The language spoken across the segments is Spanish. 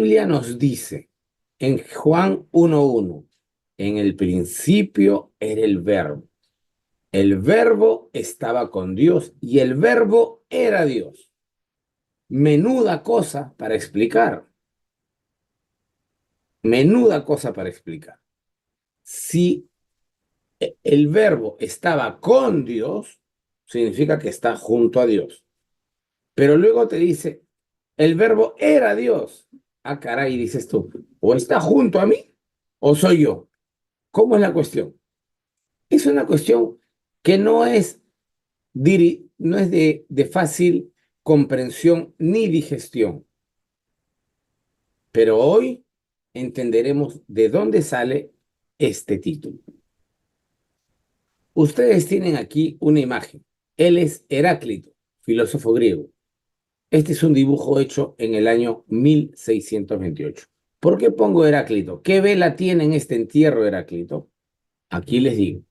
Biblia nos dice en Juan 1:1, en el principio era el verbo estaba con Dios y el verbo era Dios. Menuda cosa para explicar, menuda cosa para explicar. Si el verbo estaba con Dios, significa que está junto a Dios. Pero luego te dice, el verbo era Dios. Ah, caray, dices tú, o está junto a mí o soy yo. ¿Cómo es la cuestión? Es una cuestión que no es, no es de fácil comprensión ni digestión. Pero hoy entenderemos de dónde sale este título. Ustedes tienen aquí una imagen. Él es Heráclito, filósofo griego. Este es un dibujo hecho en el año 1628. ¿Por qué pongo Heráclito? ¿Qué vela tiene en este entierro Heráclito? Aquí les digo.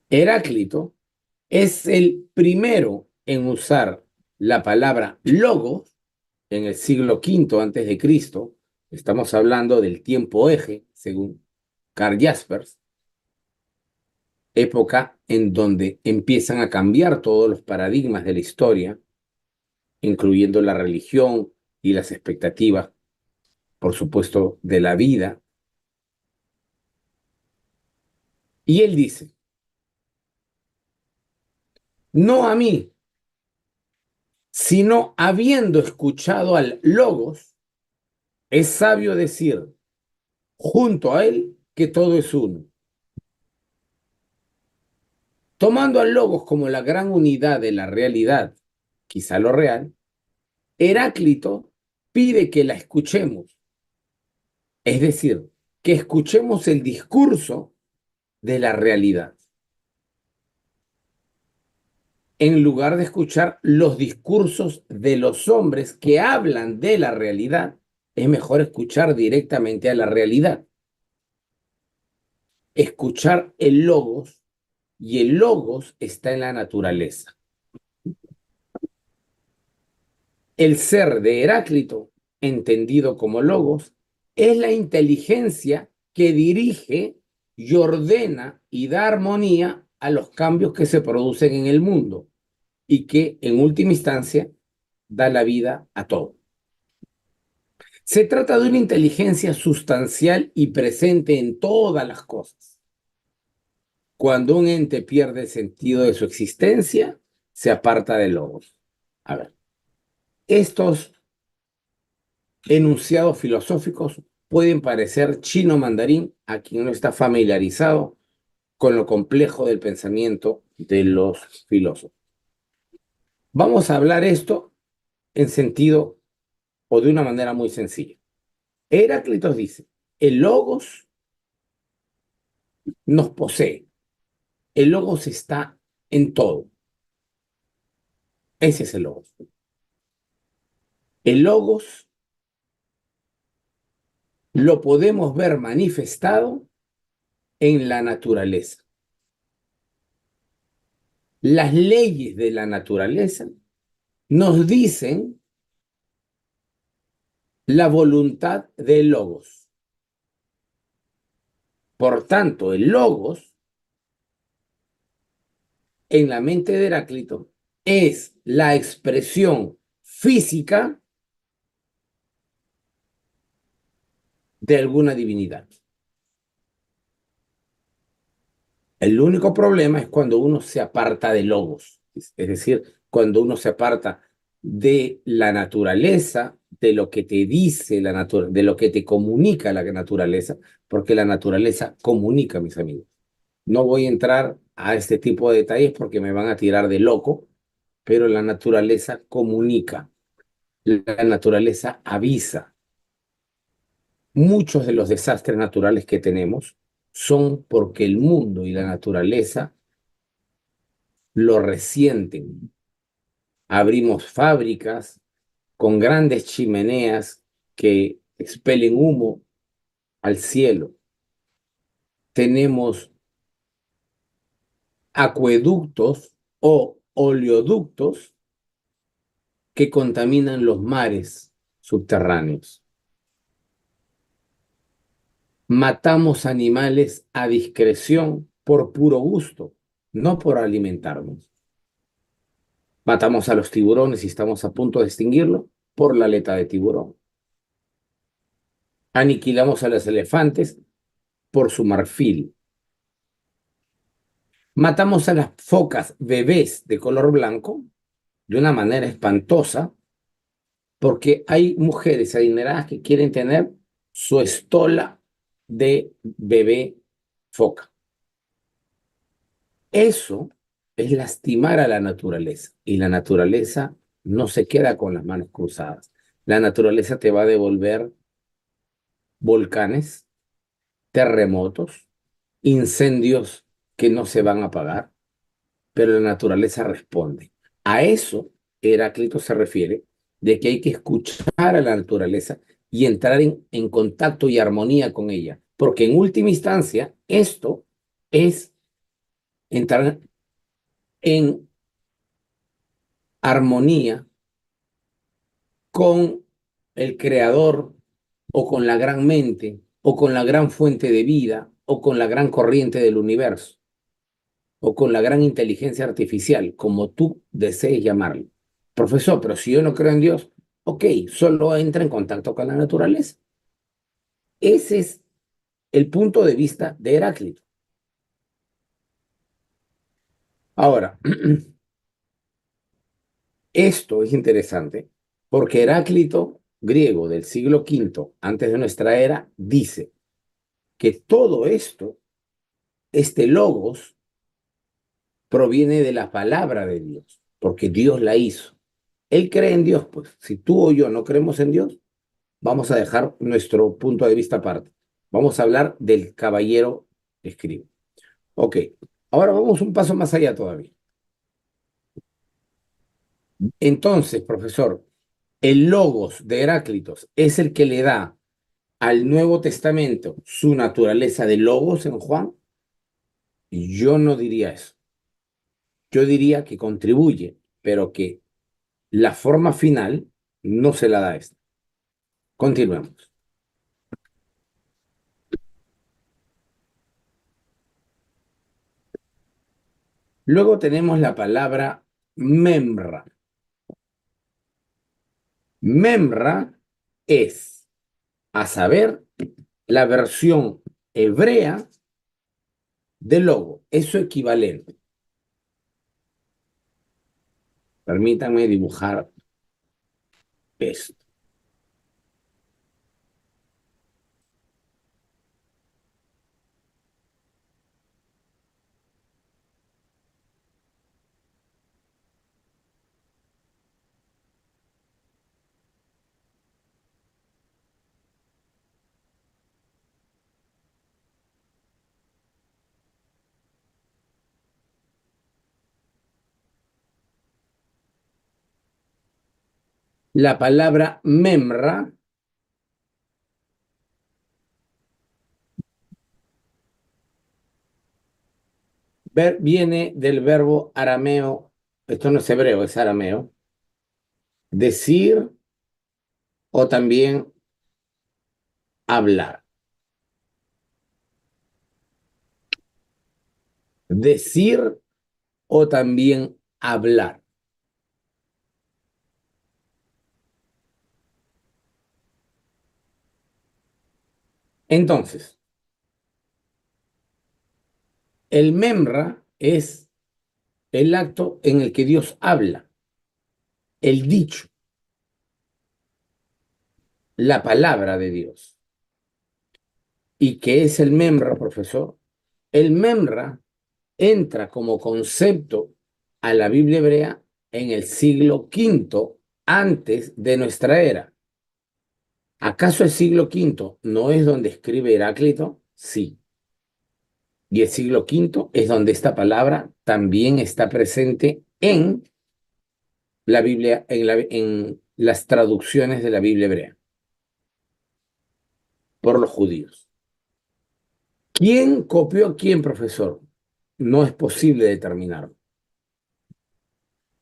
Heráclito es el primero en usar la palabra logos en el siglo V antes de Cristo. Estamos hablando del tiempo eje, según Karl Jaspers, época en donde empiezan a cambiar todos los paradigmas de la historia, incluyendo la religión y las expectativas, por supuesto, de la vida. Y él dice, no a mí, sino habiendo escuchado al logos, es sabio decir, junto a él, que todo es uno. Tomando al logos como la gran unidad de la realidad, quizá lo real, Heráclito pide que la escuchemos, es decir, que escuchemos el discurso de la realidad, en lugar de escuchar los discursos de los hombres que hablan de la realidad. Es mejor escuchar directamente a la realidad, escuchar el logos, y el logos está en la naturaleza. El ser de Heráclito, entendido como logos, es la inteligencia que dirige y ordena y da armonía a los cambios que se producen en el mundo y que, en última instancia, da la vida a todo. Se trata de una inteligencia sustancial y presente en todas las cosas. Cuando un ente pierde el sentido de su existencia, se aparta del logos. A ver, estos enunciados filosóficos pueden parecer chino mandarín a quien no está familiarizado con lo complejo del pensamiento de los filósofos. Vamos a hablar esto en sentido o de una manera muy sencilla. Heráclito dice, el logos nos posee, el logos está en todo. Ese es el logos. El logos lo podemos ver manifestado en la naturaleza. Las leyes de la naturaleza nos dicen la voluntad del logos. Por tanto, el logos en la mente de Heráclito es la expresión física de alguna divinidad. El único problema es cuando uno se aparta de logos, es decir, cuando uno se aparta de la naturaleza, de lo que te dice la naturaleza, de lo que te comunica la naturaleza, porque la naturaleza comunica, mis amigos. No voy a entrar a este tipo de detalles porque me van a tirar de loco, pero la naturaleza comunica, la naturaleza avisa. Muchos de los desastres naturales que tenemos son porque el mundo y la naturaleza lo resienten. Abrimos fábricas con grandes chimeneas que expelen humo al cielo. Tenemos acueductos o oleoductos que contaminan los mares subterráneos. Matamos animales a discreción por puro gusto, no por alimentarnos. Matamos a los tiburones y estamos a punto de extinguirlo por la aleta de tiburón. Aniquilamos a los elefantes por su marfil. Matamos a las focas bebés de color blanco de una manera espantosa porque hay mujeres adineradas que quieren tener su estola de bebé foca. Eso es lastimar a la naturaleza y la naturaleza no se queda con las manos cruzadas. La naturaleza te va a devolver volcanes, terremotos, incendios que no se van a apagar, pero la naturaleza responde. A eso Heráclito se refiere, de que hay que escuchar a la naturaleza y entrar en contacto y armonía con ella, porque en última instancia esto es entrar en armonía con el creador o con la gran mente o con la gran fuente de vida o con la gran corriente del universo o con la gran inteligencia artificial, como tú desees llamarlo. Profesor, pero si yo no creo en Dios, ok, solo entra en contacto con la naturaleza. Ese es el punto de vista de Heráclito. Ahora, esto es interesante porque Heráclito, griego del siglo V antes de nuestra era, dice que todo esto, este logos, proviene de la palabra de Dios, porque Dios la hizo. Él cree en Dios, pues si tú o yo no creemos en Dios, vamos a dejar nuestro punto de vista aparte. Vamos a hablar del caballero escriba. Ok, ahora vamos un paso más allá todavía. Entonces, profesor, el logos de Heráclitos es el que le da al Nuevo Testamento su naturaleza de logos en Juan. Yo no diría eso. Yo diría que contribuye, pero que la forma final no se la da esta. Continuemos. Luego tenemos la palabra memra. Memra es, a saber, la versión hebrea del logo, es su equivalente. Permítanme dibujar esto. La palabra memra viene del verbo arameo, esto no es hebreo, es arameo, decir o también hablar. Decir o también hablar. Entonces, el memra es el acto en el que Dios habla, el dicho, la palabra de Dios. ¿Y qué es el memra, profesor? El memra entra como concepto a la Biblia hebrea en el siglo V antes de nuestra era. ¿Acaso el siglo V no es donde escribe Heráclito? Sí. Y el siglo V es donde esta palabra también está presente en la Biblia, en las traducciones de la Biblia hebrea por los judíos. ¿Quién copió a quién, profesor? No es posible determinarlo.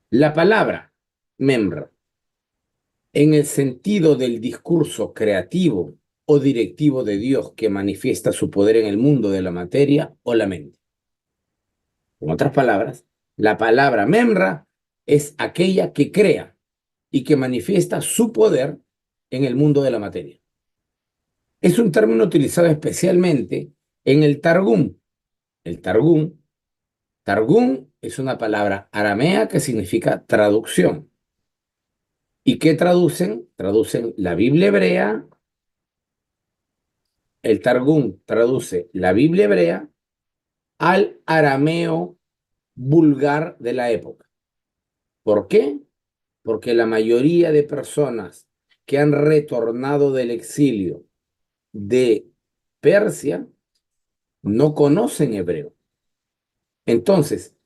La palabra memra en el sentido del discurso creativo o directivo de Dios que manifiesta su poder en el mundo de la materia o la mente. En otras palabras, la palabra memra es aquella que crea y que manifiesta su poder en el mundo de la materia. Es un término utilizado especialmente en el Targum. El Targum es una palabra aramea que significa traducción. ¿Y qué traducen? Traducen la Biblia hebrea. El Targum traduce la Biblia hebrea al arameo vulgar de la época. ¿Por qué? Porque la mayoría de personas que han retornado del exilio de Persia no conocen hebreo. Entonces,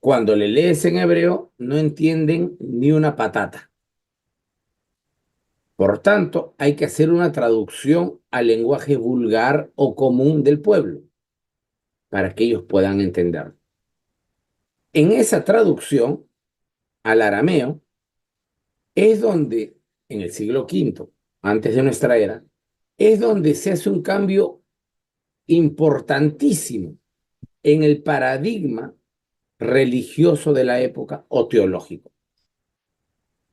cuando le lees en hebreo, no entienden ni una patata. Por tanto, hay que hacer una traducción al lenguaje vulgar o común del pueblo para que ellos puedan entender. En esa traducción al arameo es donde, en el siglo V, antes de nuestra era, es donde se hace un cambio importantísimo en el paradigma religioso de la época o teológico.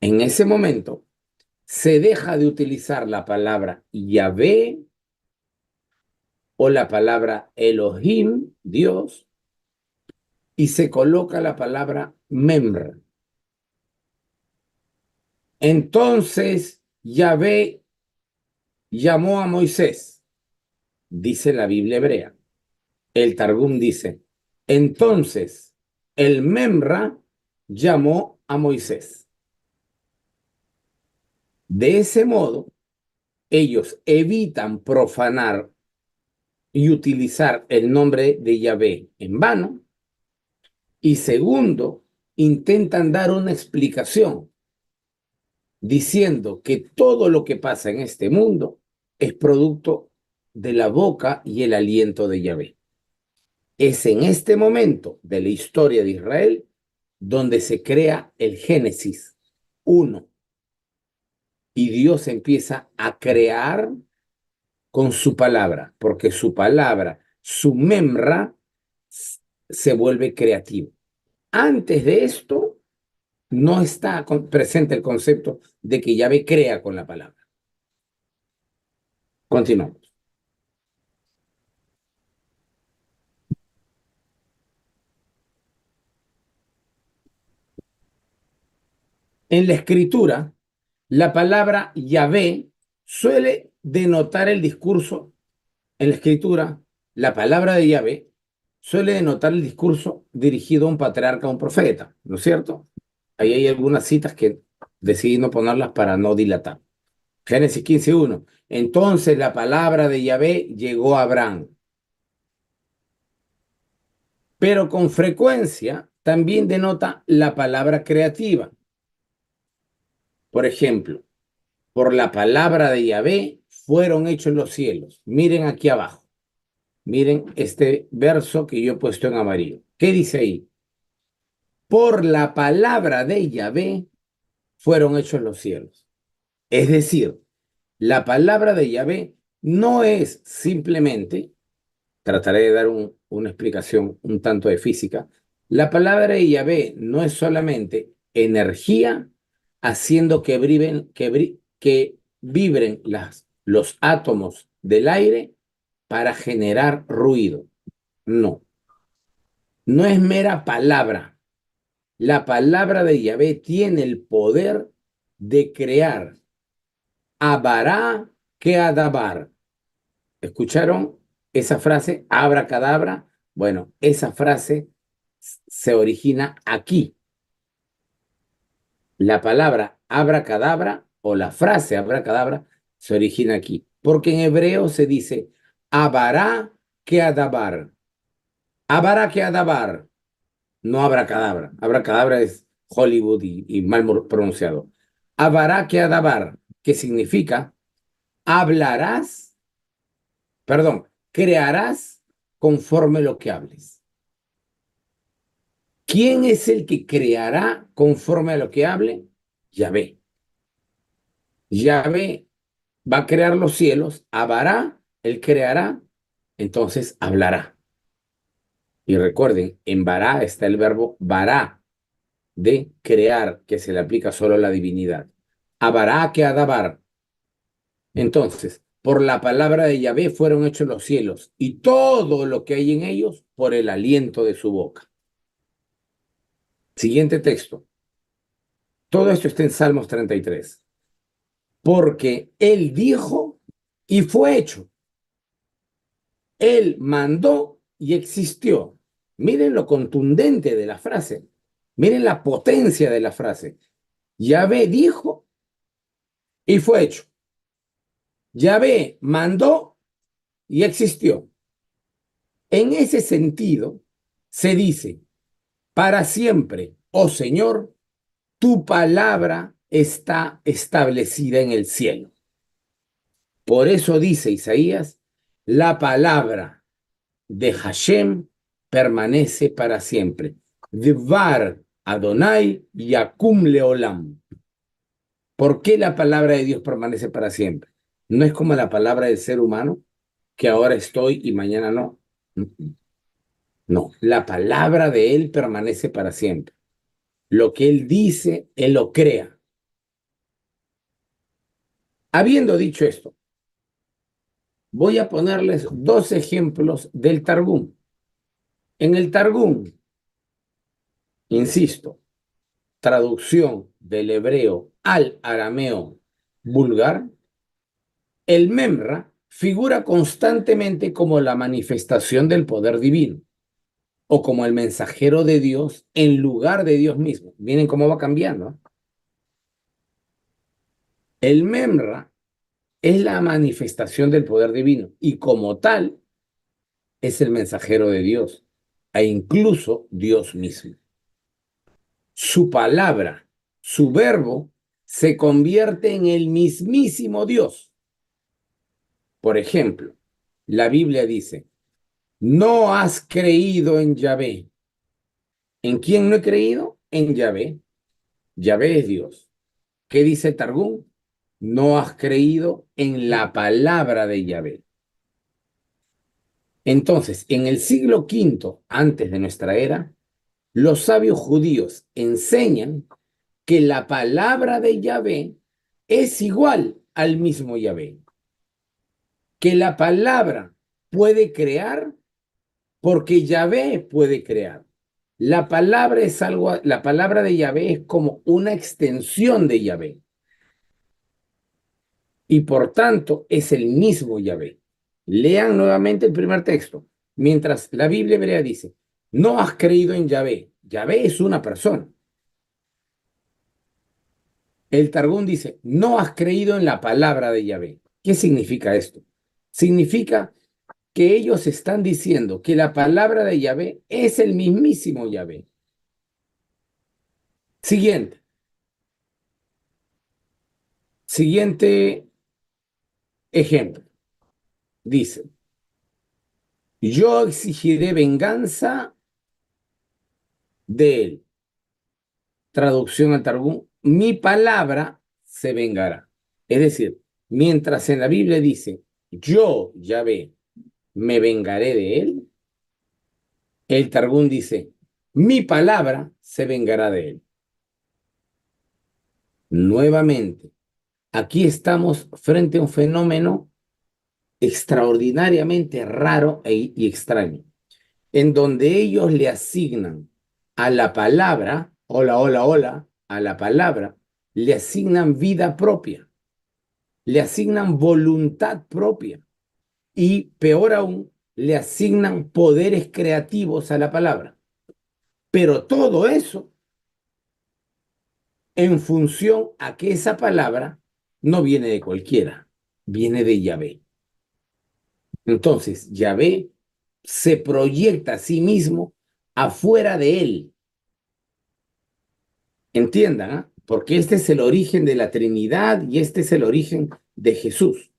En ese momento se deja de utilizar la palabra Yahvé o la palabra Elohim, Dios, y se coloca la palabra Memra. Entonces Yahvé llamó a Moisés, dice la Biblia hebrea. El Targum dice, entonces el Memra llamó a Moisés. De ese modo, ellos evitan profanar y utilizar el nombre de Yahvé en vano. Y segundo, intentan dar una explicación diciendo que todo lo que pasa en este mundo es producto de la boca y el aliento de Yahvé. Es en este momento de la historia de Israel donde se crea el Génesis 1 y Dios empieza a crear con su palabra, porque su palabra, su memra, se vuelve creativo. Antes de esto, no está presente el concepto de que Yahvé crea con la palabra. Continuamos. En la escritura, la palabra Yahvé suele denotar el discurso. En la escritura, la palabra de Yahvé suele denotar el discurso dirigido a un patriarca o un profeta, ¿no es cierto? Ahí hay algunas citas que decidí no ponerlas para no dilatar. Génesis 15:1. Entonces la palabra de Yahvé llegó a Abraham. Pero con frecuencia también denota la palabra creativa. Por ejemplo, por la palabra de Yahvé fueron hechos los cielos. Miren aquí abajo. Miren este verso que yo he puesto en amarillo. ¿Qué dice ahí? Por la palabra de Yahvé fueron hechos los cielos. Es decir, la palabra de Yahvé no es simplemente, trataré de dar una explicación un tanto de física, la palabra de Yahvé no es solamente energía haciendo que vibren los átomos del aire para generar ruido. No, no es mera palabra. La palabra de Yahvé tiene el poder de crear abará que adabar. ¿Escucharon esa frase? Abracadabra. Bueno, esa frase se origina aquí. La palabra abracadabra o la frase abracadabra se origina aquí. Porque en hebreo se dice abará que adabar. Abará que adabar. No abracadabra. Abracadabra es Hollywood y mal pronunciado. Abará que adabar, que significa hablarás, perdón, crearás conforme lo que hables. ¿Quién es el que creará conforme a lo que hable? Yahvé. Yahvé va a crear los cielos, abará, él creará, entonces hablará. Y recuerden, en bará está el verbo bará, de crear, que se le aplica solo a la divinidad. Abará que adabar. Entonces, por la palabra de Yahvé fueron hechos los cielos y todo lo que hay en ellos por el aliento de su boca. Siguiente texto. Todo esto está en Salmos 33. Porque él dijo y fue hecho. Él mandó y existió. Miren lo contundente de la frase. Miren la potencia de la frase. Yahvé dijo y fue hecho. Yahvé mandó y existió. En ese sentido, se dice, para siempre, oh Señor, tu palabra está establecida en el cielo. Por eso dice Isaías, la palabra de Hashem permanece para siempre. Dvar Adonai Yakum Leolam. ¿Por qué la palabra de Dios permanece para siempre? No es como la palabra del ser humano, que ahora estoy y mañana no. No, la palabra de Él permanece para siempre. Lo que Él dice, Él lo crea. Habiendo dicho esto, voy a ponerles dos ejemplos del Targum. En el Targum, insisto, traducción del hebreo al arameo vulgar, el Memra figura constantemente como la manifestación del poder divino o como el mensajero de Dios en lugar de Dios mismo. Miren cómo va cambiando. El Memra es la manifestación del poder divino y como tal es el mensajero de Dios e incluso Dios mismo. Su palabra, su verbo, se convierte en el mismísimo Dios. Por ejemplo, la Biblia dice, no has creído en Yahvé. ¿En quién no he creído? En Yahvé. Yahvé es Dios. ¿Qué dice el Targum? No has creído en la palabra de Yahvé. Entonces, en el siglo V antes de nuestra era, los sabios judíos enseñan que la palabra de Yahvé es igual al mismo Yahvé. Que la palabra puede crear porque Yahvé puede crear. La palabra es algo, la palabra de Yahvé es como una extensión de Yahvé. Y por tanto es el mismo Yahvé. Lean nuevamente el primer texto. Mientras la Biblia hebrea dice, no has creído en Yahvé. Yahvé es una persona. El Targum dice, no has creído en la palabra de Yahvé. ¿Qué significa esto? Significa que ellos están diciendo que la palabra de Yahvé es el mismísimo Yahvé. Siguiente. Siguiente ejemplo. Dice, yo exigiré venganza de él. Traducción al Targum, mi palabra se vengará. Es decir, mientras en la Biblia dice, yo, Yahvé, me vengaré de él, el Targum dice, mi palabra se vengará de él. Nuevamente, aquí estamos frente a un fenómeno extraordinariamente raro y extraño, en donde ellos le asignan a la palabra, hola, hola, hola, a la palabra, le asignan vida propia, le asignan voluntad propia y, peor aún, le asignan poderes creativos a la palabra. Pero todo eso en función a que esa palabra no viene de cualquiera, viene de Yahvé. Entonces, Yahvé se proyecta a sí mismo afuera de él. Entiendan, ¿eh? Porque este es el origen de la Trinidad y este es el origen de Jesús.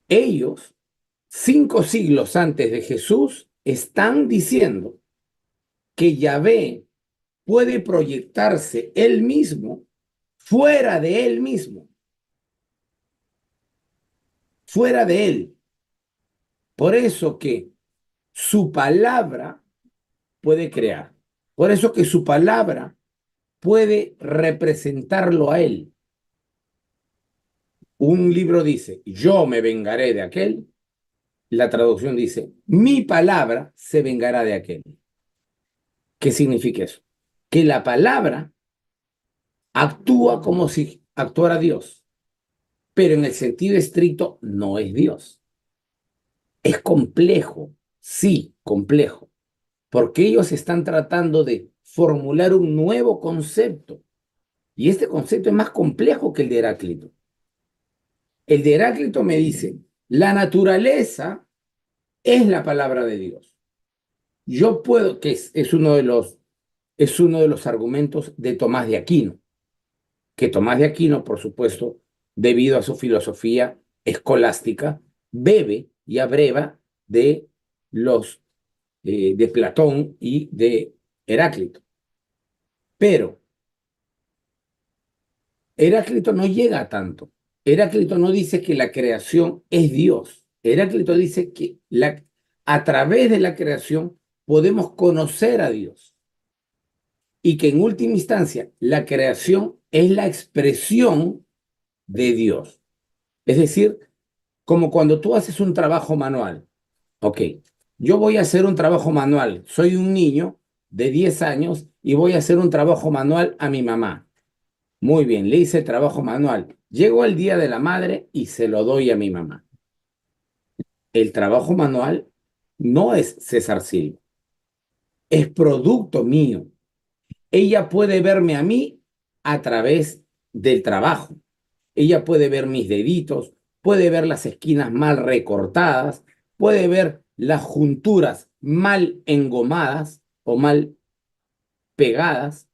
Ellos, 5 siglos antes de Jesús, están diciendo que Yahvé puede proyectarse él mismo fuera de él mismo, fuera de él. Por eso que su palabra puede crear. Por eso que su palabra puede representarlo a él. Un libro dice, yo me vengaré de aquel. La traducción dice, mi palabra se vengará de aquel. ¿Qué significa eso? Que la palabra actúa como si actuara Dios, pero en el sentido estricto no es Dios. Es complejo, sí, complejo, porque ellos están tratando de formular un nuevo concepto, y este concepto es más complejo que el de Heráclito. El de Heráclito me dice, la naturaleza es la palabra de Dios. Yo puedo, que es uno de los argumentos de Tomás de Aquino, que Tomás de Aquino, por supuesto, debido a su filosofía escolástica, bebe y abreva de los de Platón y de Heráclito. Pero Heráclito no llega a tanto. Heráclito no dice que la creación es Dios. Heráclito dice que a través de la creación podemos conocer a Dios y que en última instancia la creación es la expresión de Dios. Es decir, como cuando tú haces un trabajo manual. Ok, yo voy a hacer un trabajo manual. Soy un niño de 10 años y voy a hacer un trabajo manual a mi mamá. Muy bien, le hice el trabajo manual. Llego el día de la madre y se lo doy a mi mamá. El trabajo manual no es César Silva, es producto mío. Ella puede verme a mí a través del trabajo. Ella puede ver mis deditos, puede ver las esquinas mal recortadas, puede ver las junturas mal engomadas o mal pegadas.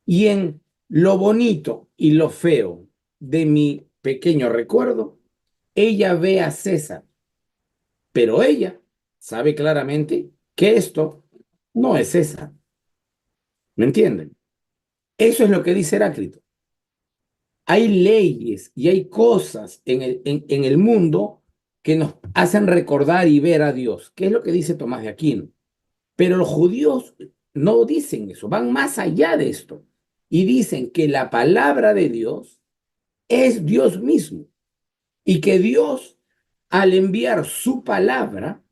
Y en lo bonito y lo feo de mi pequeño recuerdo, ella ve a César, pero ella sabe claramente que esto no es César. ¿Me entienden? Eso es lo que dice Heráclito. Hay leyes y hay cosas en el mundo que nos hacen recordar y ver a Dios, que es lo que dice Tomás de Aquino. Pero los judíos no dicen eso, van más allá de esto y dicen que la palabra de Dios es Dios mismo y que Dios, al enviar su palabra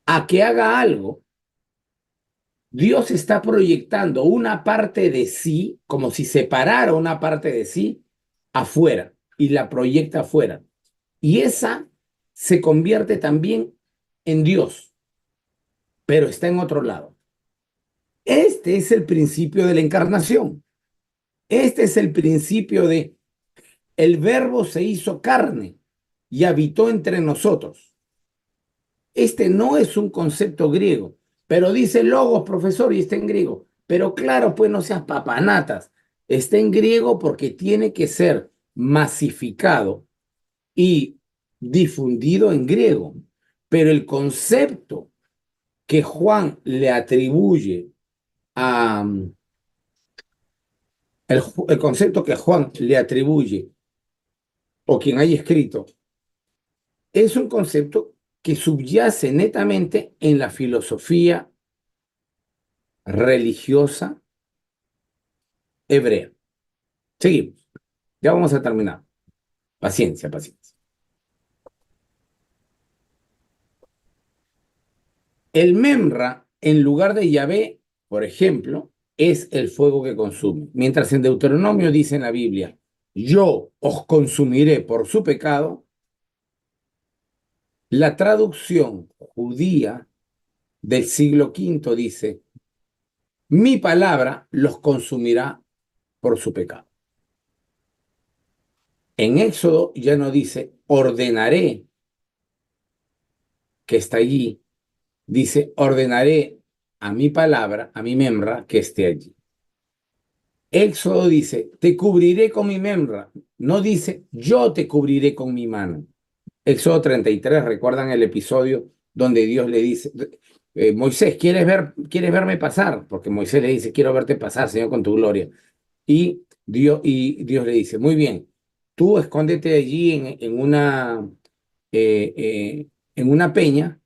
a que haga algo, Dios está proyectando una parte de sí, como si separara una parte de sí afuera y la proyecta afuera. Y esa se convierte también en Dios, pero está en otro lado. Este es el principio de la encarnación. Este es el principio de el verbo se hizo carne y habitó entre nosotros. Este no es un concepto griego, pero dice logos, profesor, y está en griego. Pero claro, pues no seas papanatas. Está en griego porque tiene que ser masificado y difundido en griego. Pero el concepto que Juan le atribuye a... el concepto que Juan le atribuye, o quien haya escrito, es un concepto que subyace netamente en la filosofía religiosa hebrea. Seguimos. Ya vamos a terminar. Paciencia, paciencia. El Memra, en lugar de Yahvé, por ejemplo, es el fuego que consume. Mientras en Deuteronomio dice en la Biblia, yo os consumiré por su pecado, la traducción judía del siglo V dice, mi palabra los consumirá por su pecado. En Éxodo ya no dice, ordenaré que está allí, dice, ordenaré a mi palabra, a mi memra, que esté allí. Éxodo dice, te cubriré con mi memra. No dice, yo te cubriré con mi mano. Éxodo 33, ¿recuerdan el episodio donde Dios le dice, Moisés, quieres verme pasar? Porque Moisés le dice, quiero verte pasar, Señor, con tu gloria. y Dios le dice, muy bien, tú escóndete allí en una peña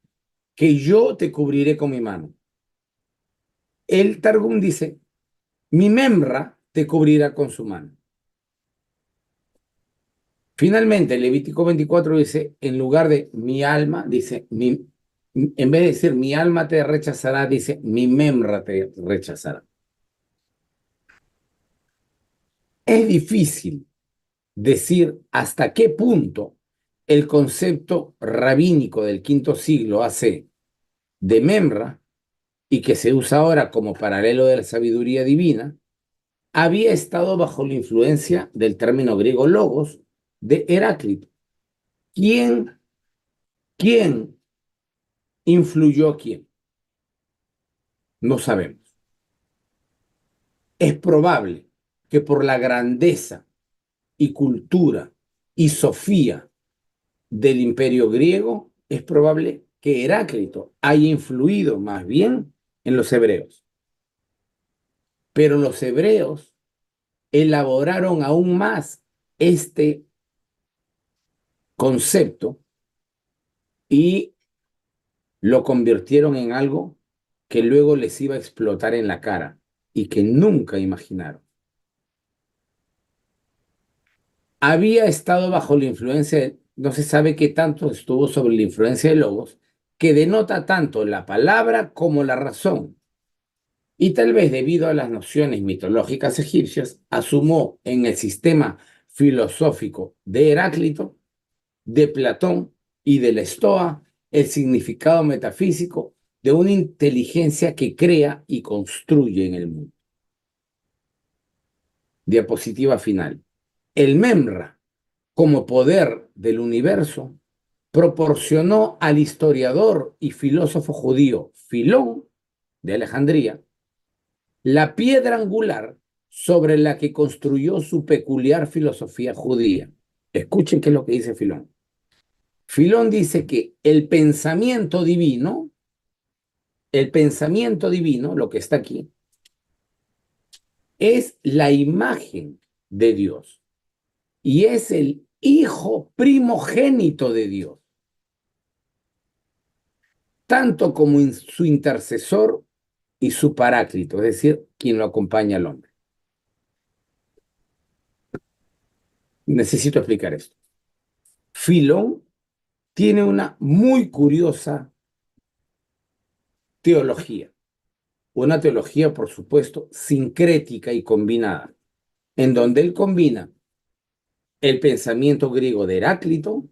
que yo te cubriré con mi mano. El Targum dice, mi memra te cubrirá con su mano. Finalmente, Levítico 24 dice, en lugar de mi alma, dice, en vez de decir mi alma te rechazará, dice mi memra te rechazará. Es difícil decir hasta qué punto el concepto rabínico del quinto siglo AC de memra y que se usa ahora como paralelo de la sabiduría divina, había estado bajo la influencia del término griego logos de Heráclito. ¿Quién, quién influyó a quién? No sabemos. Es probable que por la grandeza y cultura y sofía del imperio griego, es probable que Heráclito haya influido más bien en los hebreos. Pero los hebreos elaboraron aún más este concepto y lo convirtieron en algo que luego les iba a explotar en la cara y que nunca imaginaron. Había estado bajo la influencia, no se sabe qué tanto estuvo sobre la influencia de Logos, que denota tanto la palabra como la razón. Y tal vez debido a las nociones mitológicas egipcias, asumó en el sistema filosófico de Heráclito, de Platón y de la Estoa el significado metafísico de una inteligencia que crea y construye en el mundo. Diapositiva final. El Memra, como poder del universo, proporcionó al historiador y filósofo judío Filón de Alejandría la piedra angular sobre la que construyó su peculiar filosofía judía. Escuchen qué es lo que dice Filón. Filón dice que el pensamiento divino, lo que está aquí, es la imagen de Dios y es el hijo primogénito de Dios, tanto como su intercesor y su paráclito, es decir, quien lo acompaña al hombre. Necesito explicar esto. Filón tiene una muy curiosa teología, una teología, por supuesto, sincrética y combinada, en donde él combina el pensamiento griego de Heráclito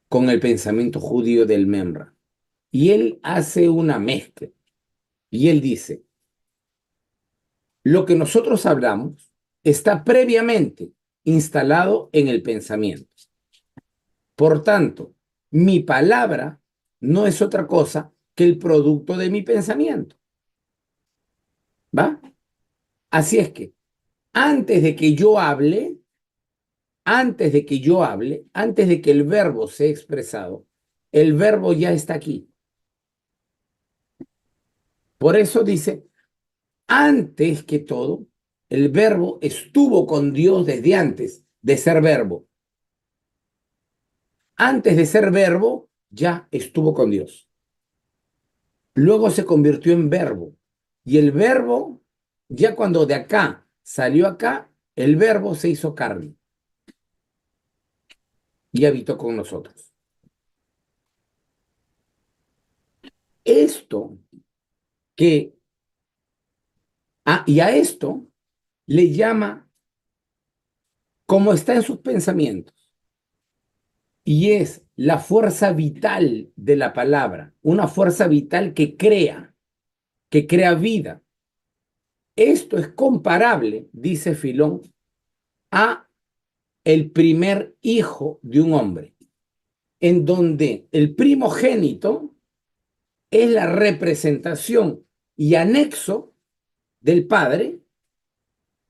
con el pensamiento judío del Memra. Y él hace una mezcla. Y él dice, lo que nosotros hablamos está previamente instalado en el pensamiento. Por tanto, mi palabra no es otra cosa que el producto de mi pensamiento. ¿Va? Así es que antes de que yo hable, antes de que el verbo sea expresado, el verbo ya está aquí. Por eso dice, antes que todo, el verbo estuvo con Dios desde antes de ser verbo. Antes de ser verbo, ya estuvo con Dios. Luego se convirtió en verbo. Y el verbo, ya cuando de acá salió acá, el verbo se hizo carne y habitó con nosotros. Esto que, y a esto le llama como está en sus pensamientos. Y es la fuerza vital de la palabra, una fuerza vital que crea vida. Esto es comparable, dice Filón, a el primer hijo de un hombre, en donde el primogénito es la representación y anexo del padre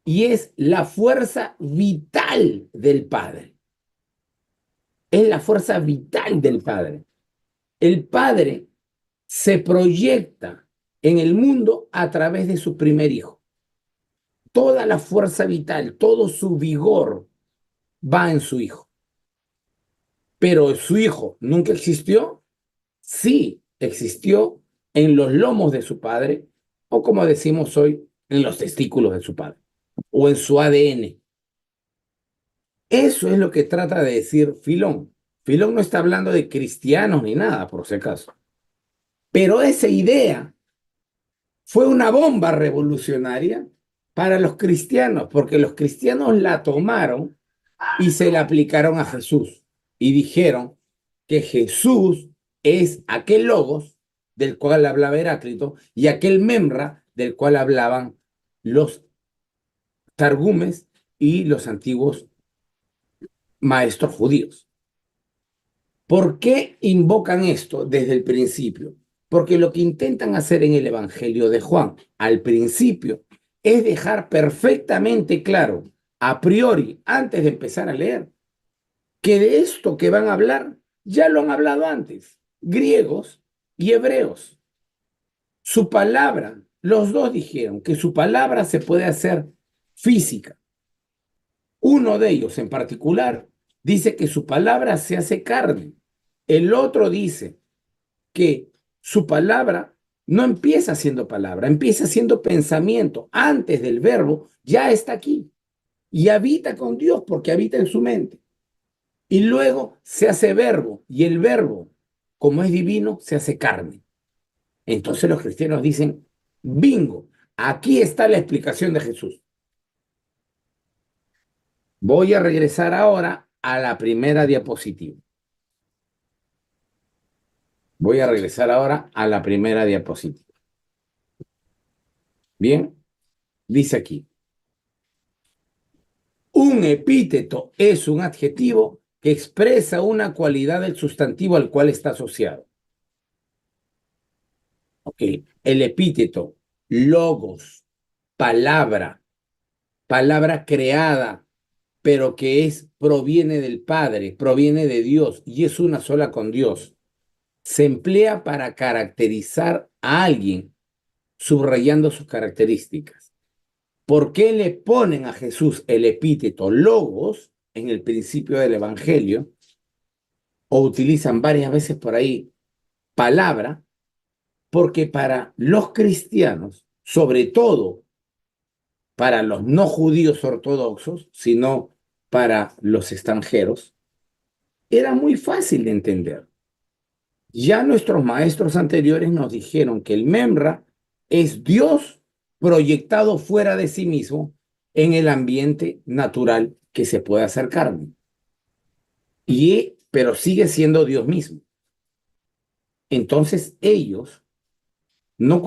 y es la fuerza vital del padre. Es la fuerza vital del padre. El padre se proyecta en el mundo a través de su primer hijo. toda la fuerza vital, todo su vigor va en su hijo. Pero su hijo nunca existió, sí existió en los lomos de su padre, o como decimos hoy, en los testículos de su padre, o en su ADN. Eso es lo que trata de decir Filón. Filón no está hablando de cristianos ni nada, por si acaso. Pero esa idea fue una bomba revolucionaria para los cristianos, porque los cristianos la tomaron y se la aplicaron a Jesús. Y dijeron que Jesús es aquel logos del cual hablaba Heráclito y aquel memra del cual hablaban los targumes y los antiguos maestros judíos. ¿Por qué invocan esto desde el principio? Porque lo que intentan hacer en el Evangelio de Juan al principio es dejar perfectamente claro, a priori, antes de empezar a leer, que de esto que van a hablar ya lo han hablado antes, griegos y hebreos. Su palabra, los dos dijeron que su palabra se puede hacer física. Uno de ellos en particular dice que su palabra se hace carne. El otro dice que su palabra no empieza siendo palabra, empieza siendo pensamiento. Antes del verbo ya está aquí y habita con Dios porque habita en su mente. Y luego se hace verbo y el verbo, como es divino, se hace carne. Entonces los cristianos dicen, bingo, aquí está la explicación de Jesús. Voy a regresar ahora a la primera diapositiva. Voy a regresar ahora a la primera diapositiva. Bien, dice aquí. Un epíteto es un adjetivo que expresa una cualidad del sustantivo al cual está asociado. Ok, el epíteto, logos, palabra, palabra creada, pero que proviene del Padre, proviene de Dios y es una sola con Dios. Se emplea para caracterizar a alguien, subrayando sus características. ¿Por qué le ponen a Jesús el epíteto logos en el principio del Evangelio? O utilizan varias veces por ahí palabra, porque para los cristianos, sobre todo para los no judíos ortodoxos, sino para los extranjeros, era muy fácil de entender. Ya nuestros maestros anteriores nos dijeron que el Memra es Dios proyectado fuera de sí mismo en el ambiente natural que se puede hacer carne. Pero sigue siendo Dios mismo. Entonces ellos, no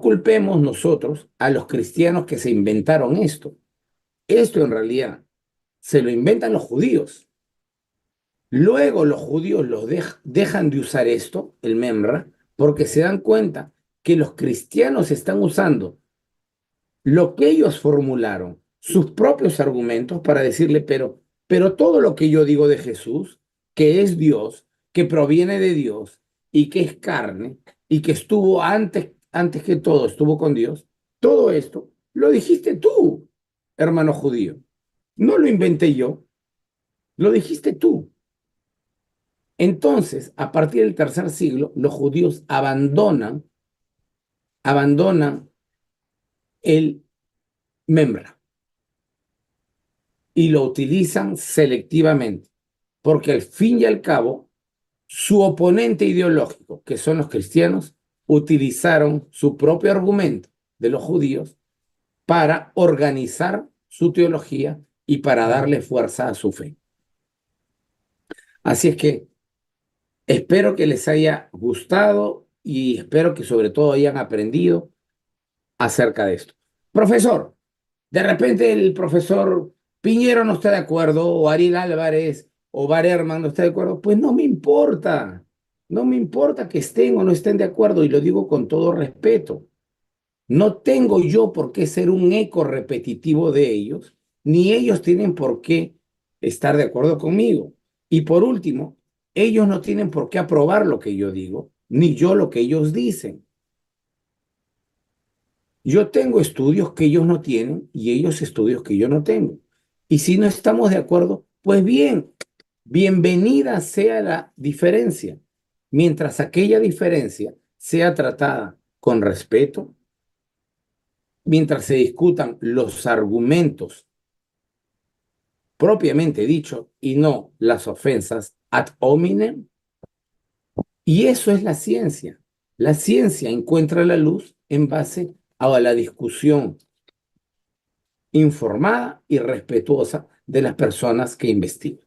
culpemos nosotros a los cristianos que se inventaron esto. Esto en realidad se lo inventan los judíos. Luego los judíos dejan de usar esto, el Memra, porque se dan cuenta que los cristianos están usando lo que ellos formularon, sus propios argumentos para decirle, pero todo lo que yo digo de Jesús, que es Dios, que proviene de Dios y que es carne y que estuvo antes que todo, estuvo con Dios, todo esto lo dijiste tú, hermano judío. No lo inventé yo, lo dijiste tú. Entonces, a partir del tercer siglo, los judíos abandonan el Memra y lo utilizan selectivamente, porque al fin y al cabo, su oponente ideológico, que son los cristianos, utilizaron su propio argumento de los judíos para organizar su teología y para darle fuerza a su fe. Así es que espero que les haya gustado y espero que sobre todo hayan aprendido acerca de esto. Profesor, de repente el profesor Piñero no está de acuerdo, o Ariel Álvarez, o Barerman no está de acuerdo, pues no me importa. No me importa que estén o no estén de acuerdo, y lo digo con todo respeto. No tengo yo por qué ser un eco repetitivo de ellos, ni ellos tienen por qué estar de acuerdo conmigo. Y por último, ellos no tienen por qué aprobar lo que yo digo, ni yo lo que ellos dicen. Yo tengo estudios que ellos no tienen y ellos estudios que yo no tengo. Y si no estamos de acuerdo, pues bien, bienvenida sea la diferencia, mientras aquella diferencia sea tratada con respeto, mientras se discutan los argumentos propiamente dicho y no las ofensas ad hominem. Y eso es la ciencia. La ciencia encuentra la luz en base a la discusión informada y respetuosa de las personas que investigan.